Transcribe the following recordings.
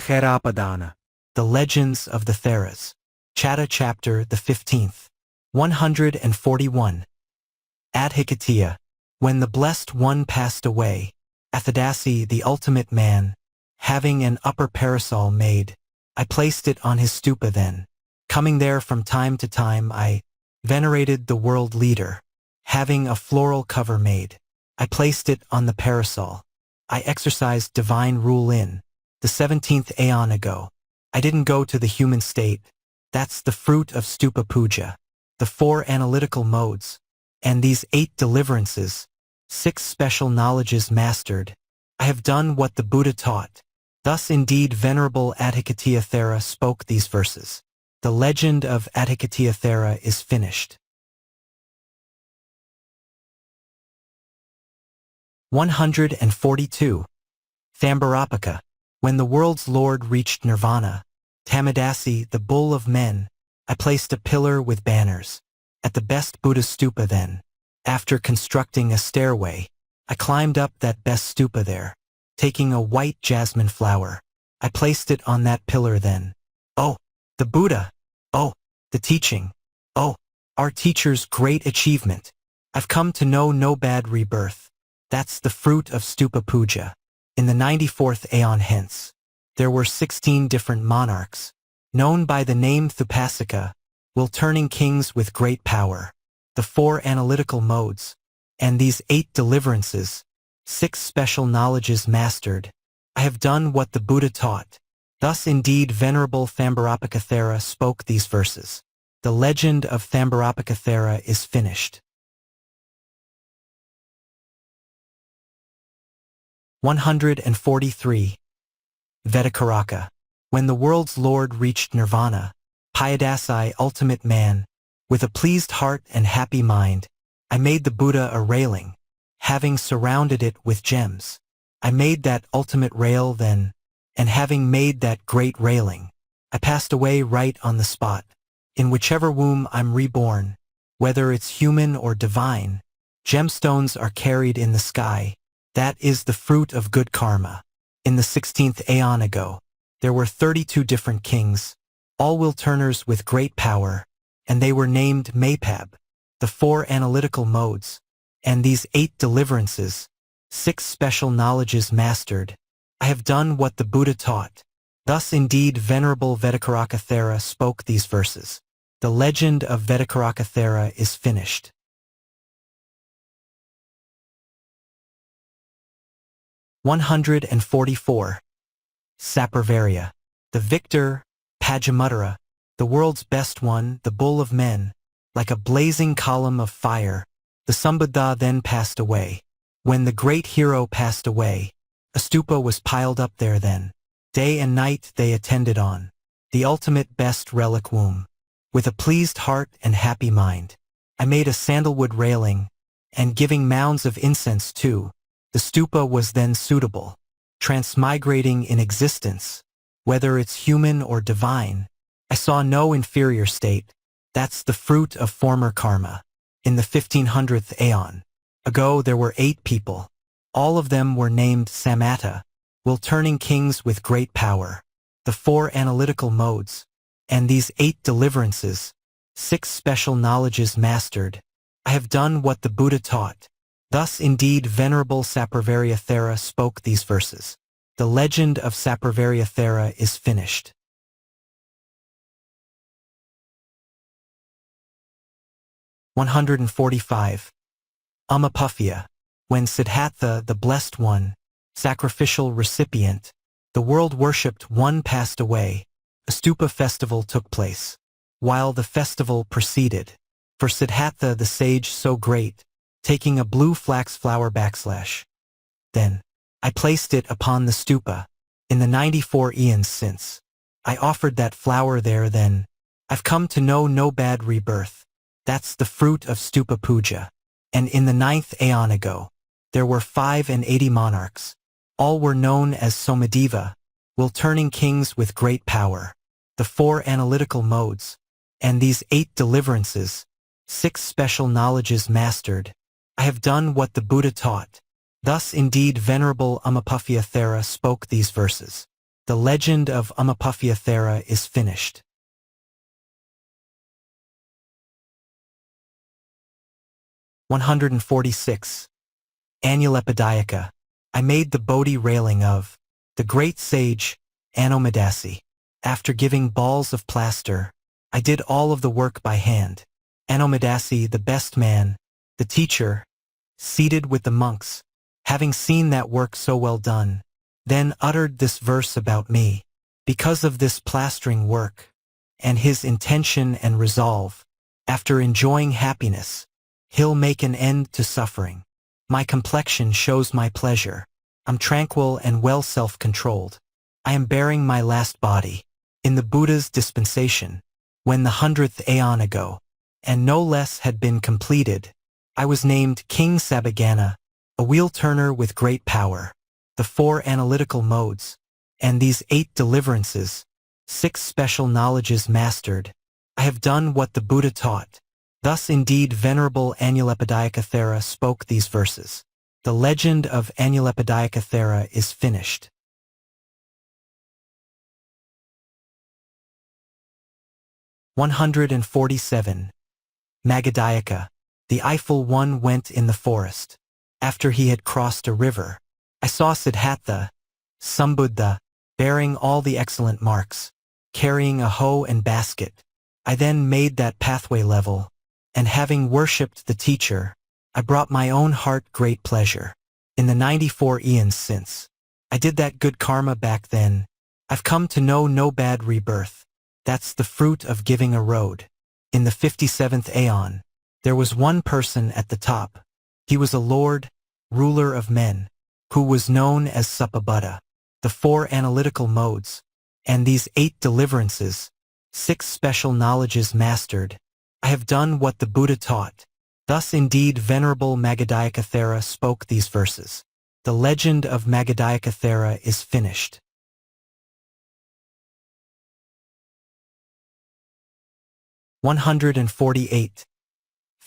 Therapadana. The Legends of the Theras. Chatta Chapter the 15th. 141. Adhicchatiya. When the Blessed One passed away, Adhichattiya, the ultimate man, having an upper parasol made, I placed it on his stupa then. Coming there from time to time I venerated the world leader. Having a floral cover made, I placed it on the parasol. I exercised divine rule in the 17th aeon ago. I didn't go to the human state. That's the fruit of stupa puja. The 4 analytical modes, and these 8 deliverances, 6 special knowledges mastered. I have done what the Buddha taught. Thus indeed Venerable Adhichattiya Thera spoke these verses. The legend of Adhichattiya Thera is finished. 142. Thambopaka. When the world's Lord reached nirvana, Tamadasi, the bull of men, I placed a pillar with banners at the best Buddha stupa then. After constructing a stairway, I climbed up that best stupa there. Taking a white jasmine flower, I placed it on that pillar then. Oh, the Buddha! Oh, the teaching! Oh, our teacher's great achievement! I've come to know no bad rebirth. That's the fruit of stupa puja. In the 94th aeon hence, there were 16 different monarchs, known by the name Thambopaka, will turning kings with great power, the 4 analytical modes, and these 8 deliverances, 6 special knowledges mastered. I have done what the Buddha taught. Thus indeed Venerable Thambopaka Thera spoke these verses. The legend of Thambopaka Thera is finished. 143. Vedikaraka. When the world's Lord reached nirvana, Payadasai, ultimate man, with a pleased heart and happy mind, I made the Buddha a railing, having surrounded it with gems. I made that ultimate rail then, and having made that great railing, I passed away right on the spot. In whichever womb I'm reborn, whether it's human or divine, gemstones are carried in the sky. That is the fruit of good karma. In the 16th aeon ago, there were 32 different kings, all will-turners with great power, and they were named Mapab, the 4 analytical modes, and these 8 deliverances, 6 special knowledges mastered. I have done what the Buddha taught. Thus indeed Venerable Vedikaraka Thera spoke these verses. The legend of Vedikaraka Thera is finished. 144. Saparivariya. The victor, Pajamuttara, the world's best one, the bull of men, like a blazing column of fire, the Sambuddha then passed away. When the great hero passed away, a stupa was piled up there then. Day and night they attended on the ultimate best relic womb. With a pleased heart and happy mind, I made a sandalwood railing, and giving mounds of incense too. The stupa was then suitable, transmigrating in existence, whether it's human or divine. I saw no inferior state. That's the fruit of former karma. In the 1500th aeon ago there were 8 people. All of them were named Samatta, will-turning kings with great power, the 4 analytical modes, and these 8 deliverances, 6 special knowledges mastered. I have done what the Buddha taught. Thus indeed Venerable Saparivariya Thera spoke these verses. The legend of Saparivariya Thera is finished. 145. Ummāpupphiya. When Siddhartha, the Blessed One, sacrificial recipient, the world worshipped one passed away, a stupa festival took place. While the festival proceeded, for Siddhartha the sage so great, taking a blue flax flower / then I placed it upon the stupa. In the 94 eons since, I offered that flower there then. I've come to know no bad rebirth. That's the fruit of stupa puja. And in the 9th aeon ago, there were 85 monarchs. All were known as Somadeva, will-turning kings with great power, the 4 analytical modes, and these 8 deliverances, 6 special knowledges mastered. I have done what the Buddha taught. Thus indeed Venerable Ummāpupphiya Thera spoke these verses. The legend of Ummāpupphiya Thera is finished. 146. Anulepadāyaka. I made the Bodhi railing of the great sage Anulepadāyaka. After giving balls of plaster, I did all of the work by hand. Anulepadāyaka, the best man, the teacher, seated with the monks, having seen that work so well done, then uttered this verse about me. Because of this plastering work, and his intention and resolve, after enjoying happiness, he'll make an end to suffering. My complexion shows my pleasure. I'm tranquil and well self-controlled. I am bearing my last body. In the Buddha's dispensation, when the 100th aeon ago, and no less had been completed, I was named King Sabagana, a wheel-turner with great power, the 4 analytical modes, and these 8 deliverances, 6 special knowledges mastered. I have done what the Buddha taught. Thus indeed Venerable Anulepadāyaka Thera spoke these verses. The legend of Anulepadāyaka Thera is finished. 147. Maggadāyaka. The Eyeful One went in the forest. After he had crossed a river, I saw Siddhartha, Sambuddha, bearing all the excellent marks, carrying a hoe and basket. I then made that pathway level, and having worshipped the teacher, I brought my own heart great pleasure. In the 94 eons since, I did that good karma back then. I've come to know no bad rebirth. That's the fruit of giving a road. In the 57th aeon, there was one person at the top. He was a lord, ruler of men, who was known as Saparivariya. The 4 analytical modes, and these 8 deliverances, 6 special knowledges mastered. I have done what the Buddha taught. Thus indeed Venerable Maggadāyaka Thera spoke these verses. The legend of Maggadāyaka Thera is finished. 148.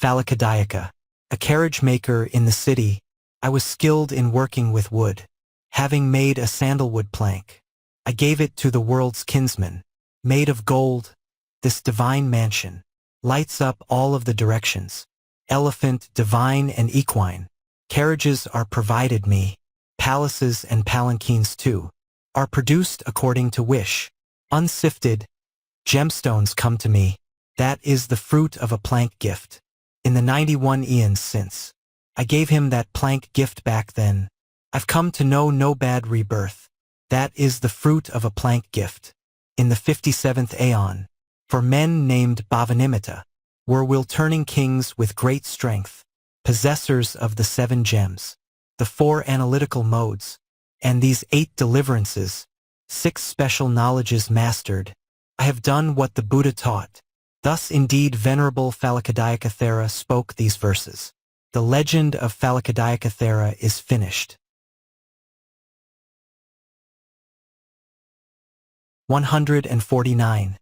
Phalakadāyaka. A carriage maker in the city, I was skilled in working with wood. Having made a sandalwood plank, I gave it to the world's kinsman. Made of gold, this divine mansion lights up all of the directions. Elephant, divine and equine. Carriages are provided me. Palaces and palanquins too are produced according to wish. Unsifted gemstones come to me. That is the fruit of a plank gift. In the 91 eons since, I gave him that plank gift back then. I've come to know no bad rebirth. That is the fruit of a plank gift. In the 57th aeon, for men named Bhavanimitta, were will-turning kings with great strength, possessors of the 7 gems, the 4 analytical modes, and these 8 deliverances, 6 special knowledges mastered. I have done what the Buddha taught. Thus indeed Venerable Phalakadāyaka Thera spoke these verses. The legend of Phalakadāyaka Thera is finished. 149.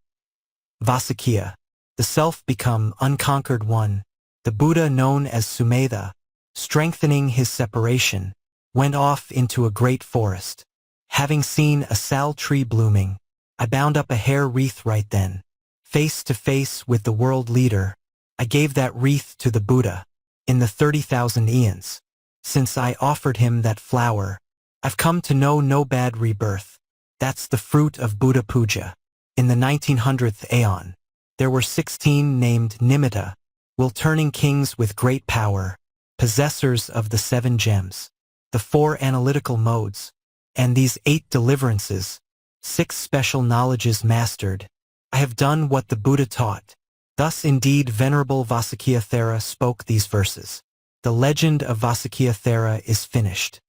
Vatamsakiya. The self-become unconquered one, the Buddha known as Sumedha, strengthening his separation, went off into a great forest. Having seen a sal tree blooming, I bound up a hair wreath right then. Face to face with the world leader, I gave that wreath to the Buddha. In the 30,000 eons, since I offered him that flower, I've come to know no bad rebirth. That's the fruit of Buddha puja. In the 1900th aeon, there were 16 named Nimitta, will-turning kings with great power, possessors of the 7 gems, the 4 analytical modes, and these 8 deliverances, 6 special knowledges mastered. I have done what the Buddha taught. Thus indeed Venerable Vatamsakiya Thera spoke these verses. The legend of Vatamsakiya Thera is finished.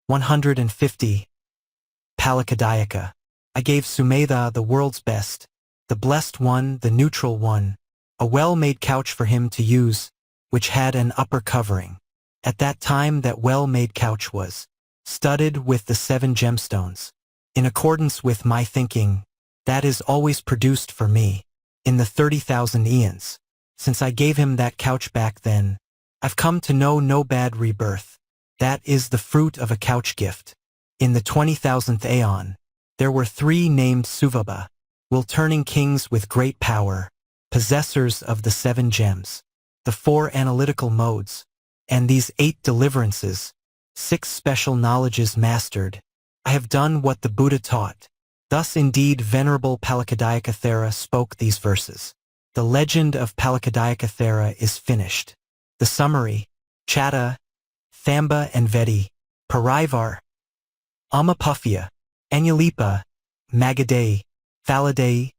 150. Pallakadāyaka. I gave Sumedha the world's best, the blessed one, the neutral one, a well-made couch for him to use, which had an upper covering. At that time that well-made couch was studded with the 7 gemstones. In accordance with my thinking, that is always produced for me. In the 30,000 eons, since I gave him that couch back then, I've come to know no bad rebirth. That is the fruit of a couch gift. In the 20,000th aeon, there were 3 named Suvabha, will-turning kings with great power, possessors of the 7 gems, the 4 analytical modes, and these 8 deliverances, 6 special knowledges mastered. I have done what the Buddha taught. Thus indeed Venerable Phalakadāyaka Thera spoke these verses. The legend of Phalakadāyaka Thera is finished. The summary: Chatta, Thamba and Vedi, Parivar, Ummāpupphiya, Anulepadāyaka, Maggadāyaka, Phalakadāyaka,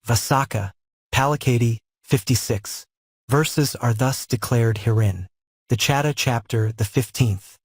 Vasaka, Pallankadāyaka, 56 verses are thus declared herein. The Chatta chapter, the 15th.